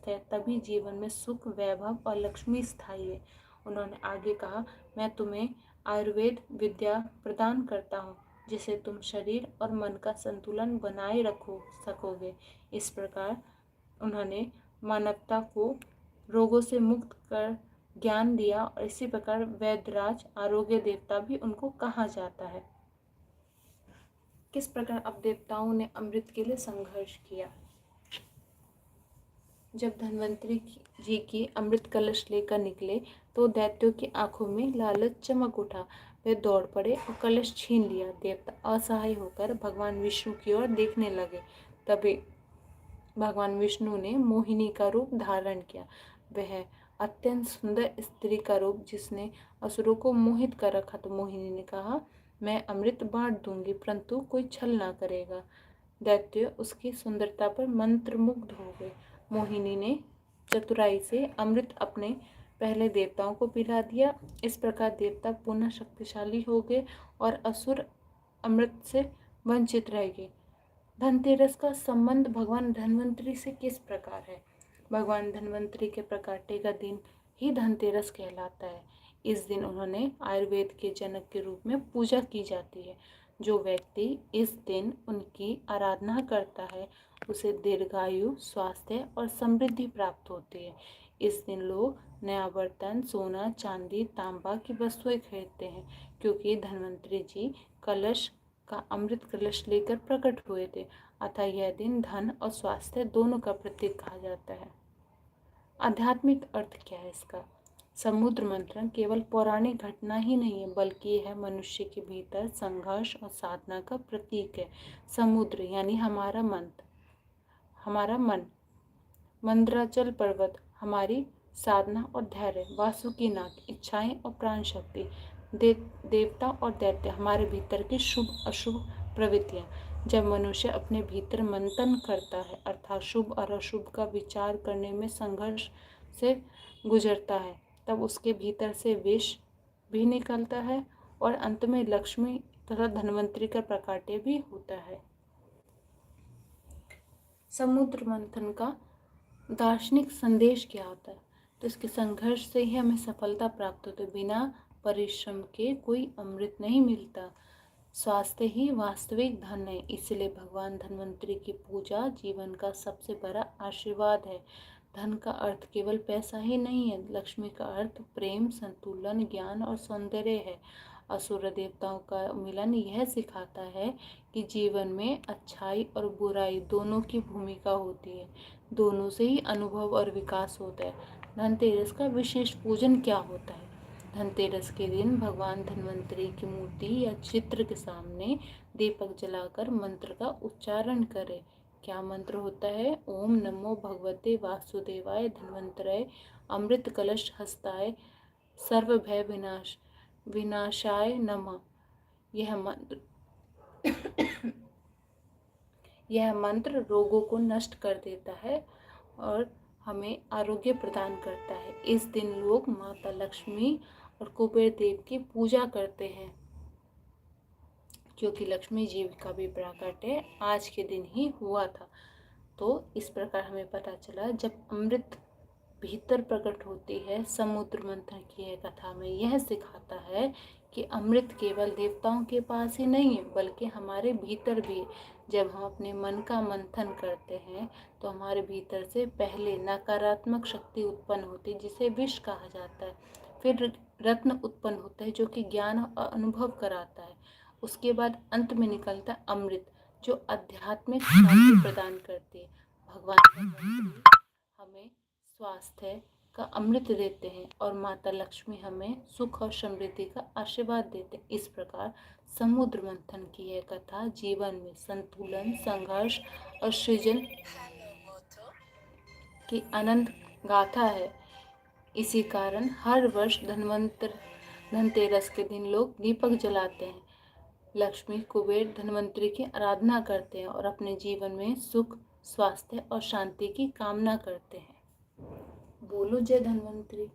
स्वस्थ है तभी जीवन में सुख, वैभव और लक्ष्मी स्थायी है। उन्होंने आगे कहा, मैं तुम्हें आयुर्वेद विद्या प्रदान करता हूँ जिससे तुम शरीर और मन का संतुलन बनाए रखो सकोगे। इस प्रकार उन्होंने मानवता को रोगों से मुक्त कर ज्ञान दिया और इसी प्रकार वैद्यराज, आरोग्य देवता भी उनको कहा जाता है। किस प्रकार अब देवताओं ने अमृत के लिए संघर्ष किया। जब धन्वंतरी जी की अमृत कलश लेकर निकले तो दैत्यों की आंखों में लालच चमक उठा। वे दौड़ पड़े और कलश छीन लिया। देवता असहाय होकर भगवान विष्णु की ओर देखने लगे। तभी भगवान विष्णु ने मोहिनी का रूप धारण किया। वह अत्यंत सुंदर स्त्री का रूप जिसने असुरों को मोहित कर रखा। तो मोहिनी ने कहा, मैं अमृत बांट दूंगी परंतु कोई छल ना करेगा। दैत्य उसकी सुंदरता पर मंत्रमुग्ध हो गए। मोहिनी ने चतुराई से अमृत अपने पहले देवताओं को पिला दिया। इस प्रकार देवता पुनः शक्तिशाली हो गए और असुर अमृत से वंचित रह गए। धनतेरस का संबंध भगवान धन्वंतरी से किस प्रकार है। भगवान धन्वंतरी के प्रकाट्य का दिन ही धनतेरस कहलाता है। इस दिन उन्होंने आयुर्वेद के जनक के रूप में पूजा की जाती है। जो व्यक्ति इस दिन उनकी आराधना करता है उसे दीर्घायु, स्वास्थ्य और समृद्धि प्राप्त होती है। इस दिन लोग नया बर्तन, सोना, चांदी, तांबा की वस्तुएं खरीदते हैं क्योंकि धन्वंतरी जी कलश का अमृत कलश लेकर प्रकट हुए थे। अतः यह दिन धन और स्वास्थ्य दोनों का प्रतीक कहा जाता है। आध्यात्मिक अर्थ क्या है इसका। समुद्र मंथन केवल पौराणिक घटना ही नहीं है बल्कि यह मनुष्य के भीतर संघर्ष और साधना का प्रतीक है। समुद्र यानी हमारा मन, मंद्राचल पर्वत हमारी साधना और धैर्य, वासुकीनाग इच्छाएं और प्राण शक्ति, देवता और दैत्य हमारे भीतर की शुभ अशुभ प्रवृत्तियाँ। जब मनुष्य अपने भीतर मंथन करता है अर्थात शुभ और अशुभ का विचार करने में संघर्ष से गुजरता है तब उसके भीतर से विष भी निकलता है और अंत में लक्ष्मी तथा धन्वंतरी का प्रकाट्य भी होता है। समुद्र मंथन का दार्शनिक संदेश क्या होता है। तो इसके संघर्ष से ही हमें सफलता प्राप्त होती है। बिना परिश्रम के कोई अमृत नहीं मिलता। स्वास्थ्य ही वास्तविक धन है। इसलिए भगवान धन्वंतरी की पूजा जीवन का सबसे बड़ा आशीर्वाद है। धन का अर्थ केवल पैसा ही नहीं है। लक्ष्मी का अर्थ प्रेम, संतुलन, ज्ञान और सौंदर्य है। असुर देवताओं का मिलन यह सिखाता है कि जीवन में अच्छाई और बुराई दोनों की भूमिका होती है। दोनों से ही अनुभव और विकास होता है। धनतेरस का विशेष पूजन क्या होता है। धनतेरस के दिन भगवान धन्वंतरी की मूर्ति या चित्र के सामने दीपक जलाकर मंत्र का उच्चारण करें। क्या मंत्र होता है। ओम नमो भगवते वासुदेवाय धन्वंतराय अमृत कलश हस्ताय सर्व भय विनाशाय नमः। यह मंत्र रोगों को नष्ट कर देता है और हमें आरोग्य प्रदान करता है। इस दिन लोग माता लक्ष्मी और कुबेर देव की पूजा करते हैं क्योंकि लक्ष्मी जी का भी प्राकट्य आज के दिन ही हुआ था। तो इस प्रकार हमें पता चला जब अमृत भीतर प्रकट होती है। समुद्र मंथन की यह कथा में यह सिखाता है कि अमृत केवल देवताओं के पास ही नहीं है बल्कि हमारे भीतर भी। जब हम अपने मन का मंथन करते हैं तो हमारे भीतर से पहले नकारात्मक शक्ति उत्पन्न होती है जिसे विष कहा जाता है। फिर रत्न उत्पन्न होता है जो कि ज्ञान और अनुभव कराता है। उसके बाद अंत में निकलता है अमृत जो आध्यात्मिक शांति प्रदान करती है। भगवान हमें स्वास्थ्य का अमृत देते हैं और माता लक्ष्मी हमें सुख और समृद्धि का आशीर्वाद देते हैं। इस प्रकार समुद्र मंथन की यह कथा जीवन में संतुलन, संघर्ष और सृजन की अनंत गाथा है। इसी कारण हर वर्ष धनतेरस के दिन लोग दीपक जलाते हैं, लक्ष्मी, कुबेर, धन्वंतरी की आराधना करते हैं और अपने जीवन में सुख, स्वास्थ्य और शांति की कामना करते हैं। बोलो जय धन्वंतरी।